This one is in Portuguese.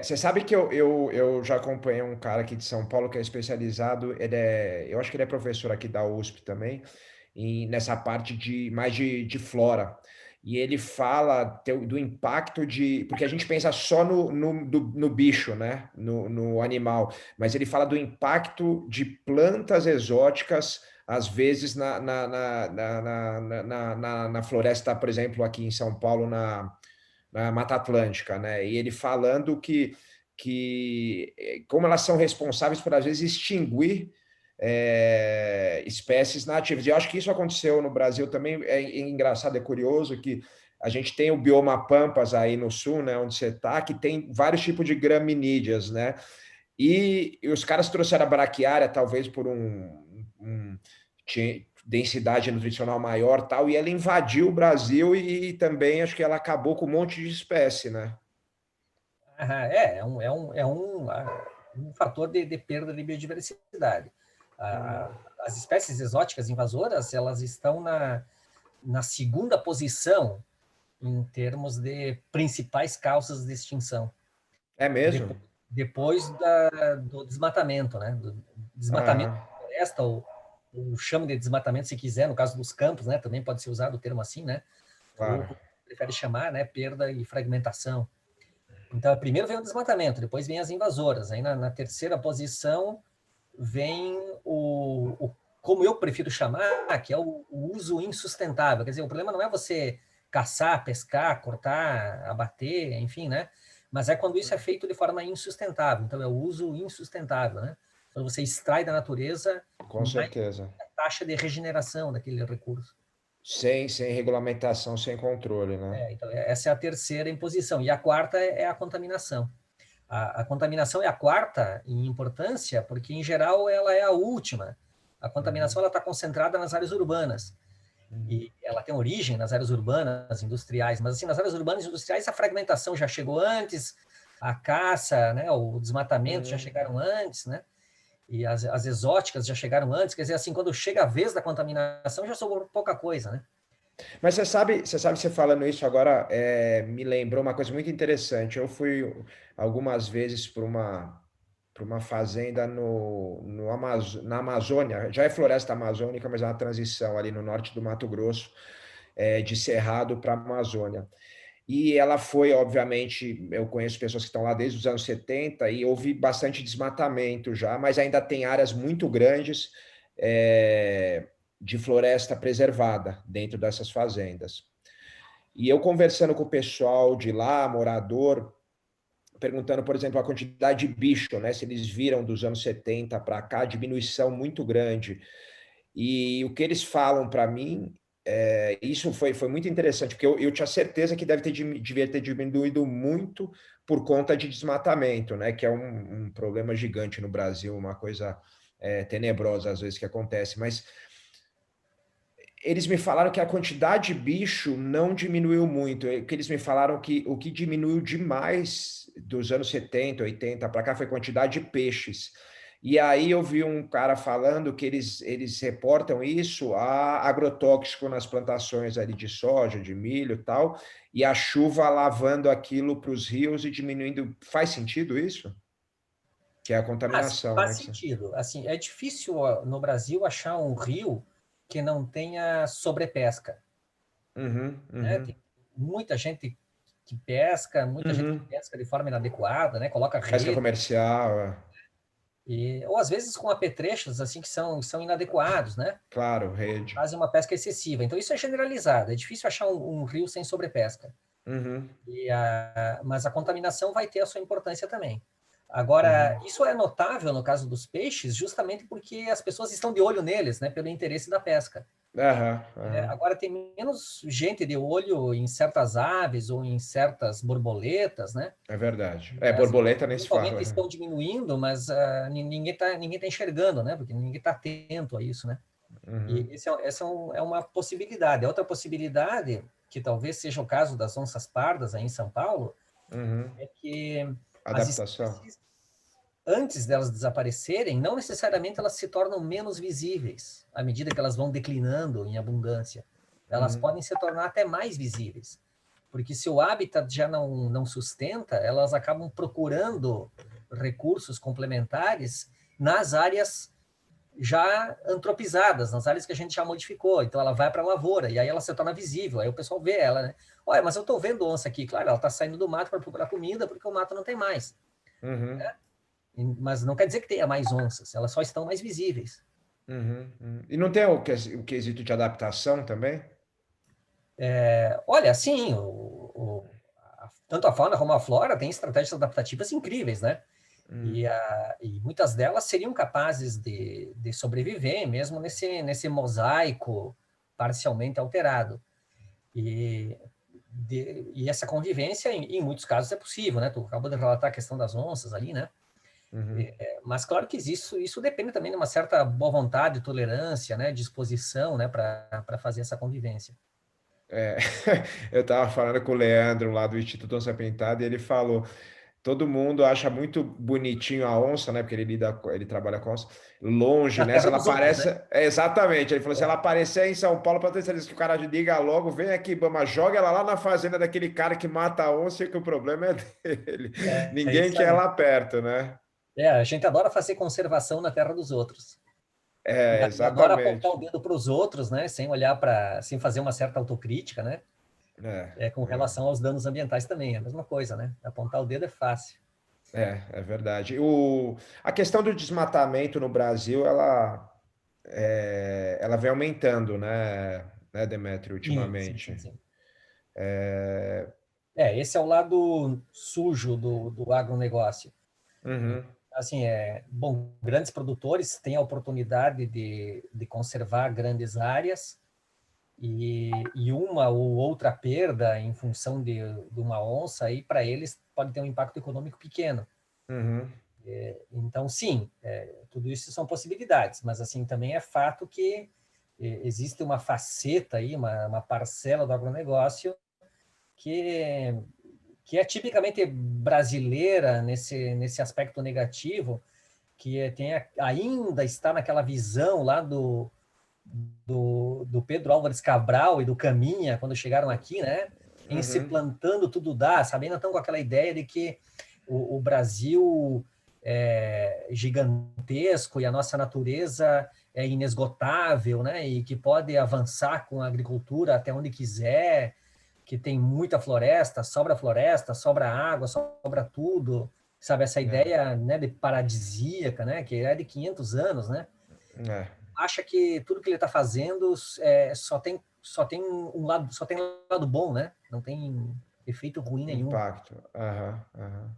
Você sabe que eu já acompanhei um cara aqui de São Paulo que é especializado, eu acho que ele é professor aqui da USP também, nessa parte de flora. E ele fala do impacto porque a gente pensa só no bicho, né? No animal, mas ele fala do impacto de plantas exóticas, às vezes, na floresta, por exemplo, aqui em São Paulo, na Mata Atlântica, né? E ele falando que como elas são responsáveis por, às vezes, extinguir espécies nativas. E eu acho que isso aconteceu no Brasil também. É engraçado, é curioso que a gente tem o bioma Pampas aí no sul, né, onde você está, que tem vários tipos de graminídeas, né? E os caras trouxeram a braquiária, talvez por densidade nutricional maior, tal, e ela invadiu o Brasil e também acho que ela acabou com um monte de espécie, né? Um fator de perda de biodiversidade. As espécies exóticas invasoras, elas estão na segunda posição em termos de principais causas de extinção. É mesmo? Depois, do desmatamento, né? Do desmatamento Aham, da floresta, ou chame de desmatamento se quiser, no caso dos campos, né? Também pode ser usado o termo assim, né? Ou claro. como prefere chamar, né? Perda e fragmentação. Então, primeiro vem o desmatamento, depois vem as invasoras. Aí na terceira posição vem como eu prefiro chamar, que é o uso insustentável. Quer dizer, o problema não é você caçar, pescar, cortar, abater, enfim, né? Mas é quando isso é feito de forma insustentável. Então, é o uso insustentável, né? Quando você extrai da natureza Com mais certeza. a taxa de regeneração daquele recurso. Sem regulamentação, sem controle, né? Então, essa é a terceira imposição. E a quarta é a contaminação. A contaminação é a quarta em importância, porque, em geral, ela é a última. A contaminação Uhum, está concentrada nas áreas urbanas. uhum, E ela tem origem nas áreas urbanas, industriais. Mas, assim, nas áreas urbanas e industriais, a fragmentação já chegou antes, a caça, né, o desmatamento já uhum. chegaram antes, né? E as exóticas já chegaram antes. Quer dizer, assim, quando chega a vez da contaminação, já sobrou pouca coisa, né? Mas você falando isso agora, me lembrou uma coisa muito interessante. Eu fui algumas vezes para uma fazenda na Amazônia, já é floresta amazônica, mas é uma transição ali no norte do Mato Grosso, de Cerrado para a Amazônia. E ela foi, obviamente, eu conheço pessoas que estão lá desde os anos 70 e houve bastante desmatamento já, mas ainda tem áreas muito grandes de floresta preservada dentro dessas fazendas. E eu conversando com o pessoal de lá, morador, perguntando, por exemplo, a quantidade de bicho, né? Se eles viram dos anos 70 para cá, diminuição muito grande. E o que eles falam para mim, isso foi muito interessante, porque eu tinha certeza que devia ter diminuído muito por conta de desmatamento, né? Que é um problema gigante no Brasil, uma coisa tenebrosa às vezes que acontece, mas eles me falaram que a quantidade de bicho não diminuiu muito. Que eles me falaram que o que diminuiu demais dos anos 70, 80 para cá foi a quantidade de peixes. E aí eu vi um cara falando que eles reportam isso a agrotóxico nas plantações ali de soja, de milho e tal, e a chuva lavando aquilo para os rios e diminuindo. Faz sentido isso? Que é a contaminação, né? Faz sentido. Assim, é difícil no Brasil achar um rio que não tenha sobrepesca, Uhum, né? uhum, Tem muita gente que pesca, muita gente que uhum. pesca de forma inadequada, né? Coloca Pesca rede, comercial, ou às vezes com apetrechos assim que são inadequados, né? claro, rede. Fazem uma pesca excessiva. Então isso é generalizado. É difícil achar um rio sem sobrepesca. Uhum, Mas a contaminação vai ter a sua importância também. Agora, uhum. isso é notável no caso dos peixes, justamente porque as pessoas estão de olho neles, né? Pelo interesse da pesca. Aham, aham. Agora tem menos gente de olho em certas aves ou em certas borboletas, né? É verdade. As Borboleta nem se eventualmente fala, né? estão diminuindo, mas ninguém tá enxergando, né? Porque ninguém está atento a isso, né? E Uhum, essa é uma possibilidade. A outra possibilidade, que talvez seja o caso das onças pardas aí em São Paulo, uhum. é que as Adaptação. espécies, antes delas desaparecerem, não necessariamente elas se tornam menos visíveis à medida que elas vão declinando em abundância. Elas Uhum, podem se tornar até mais visíveis. Porque se o habitat já não sustenta, elas acabam procurando recursos complementares nas áreas já antropizadas, nas áreas que a gente já modificou. Então ela vai para a lavoura e aí ela se torna visível. Aí o pessoal vê ela, né? Olha, mas eu estou vendo onça aqui. Claro, ela está saindo do mato para procurar comida porque o mato não tem mais. Uhum. Né? Mas não quer dizer que tenha mais onças, elas só estão mais visíveis. Uhum. Uhum. E não tem o quesito de adaptação também? Olha, sim, tanto a fauna como a flora têm estratégias adaptativas incríveis, né? Uhum. E muitas delas seriam capazes de sobreviver mesmo nesse mosaico parcialmente alterado. E, e essa convivência, em muitos casos, é possível, né? Tu acabou de relatar a questão das onças ali, né? Uhum. Mas claro que isso depende também de uma certa boa vontade, tolerância, né? Disposição, né? Para fazer essa convivência. É, eu estava falando com o Leandro lá do Instituto Onça Pintada e ele falou: todo mundo acha muito bonitinho a onça, né? Porque ele trabalha com onça, longe, Na né? Se terra ela dos outros, né? aparece. Exatamente, ele falou: se ela É, aparecer em São Paulo, para ter certeza que o cara diga logo, vem aqui, Bama, joga ela lá na fazenda daquele cara que mata a onça, que o problema é dele. é Ninguém isso quer aí. lá perto, né? A gente adora fazer conservação na terra dos outros. É, E adora apontar o exatamente. dedo para os outros, né? Sem olhar sem fazer uma certa autocrítica, né? Com É. relação aos danos ambientais também, é a mesma coisa, né? Apontar o dedo é fácil. É verdade. A questão do desmatamento no Brasil, ela vem aumentando, né, Demetrio, Sim, sim, sim, ultimamente. sim. É, Esse é o lado sujo do agronegócio. E, uhum, assim, bom, grandes produtores têm a oportunidade de conservar grandes áreas e uma ou outra perda em função de uma onça, aí para eles pode ter um impacto econômico pequeno. uhum, Então, sim, tudo isso são possibilidades, mas assim também é fato que existe uma faceta aí, uma parcela do agronegócio que, que é tipicamente brasileira nesse aspecto negativo, que ainda está naquela visão lá do Pedro Álvares Cabral e do Caminha, quando chegaram aqui, né? Em se uhum, plantando tudo dá, sabe? Ainda estão com aquela ideia de que o Brasil é gigantesco e a nossa natureza é inesgotável, né? E que pode avançar com a agricultura até onde quiser, que tem muita floresta, sobra água, sobra tudo, sabe? Essa é, ideia, né, de paradisíaca, né? Que é de 500 anos, né? é, Acha que tudo que ele está fazendo só tem só tem lado bom, né? Não tem efeito ruim nenhum. impacto. Aham, aham.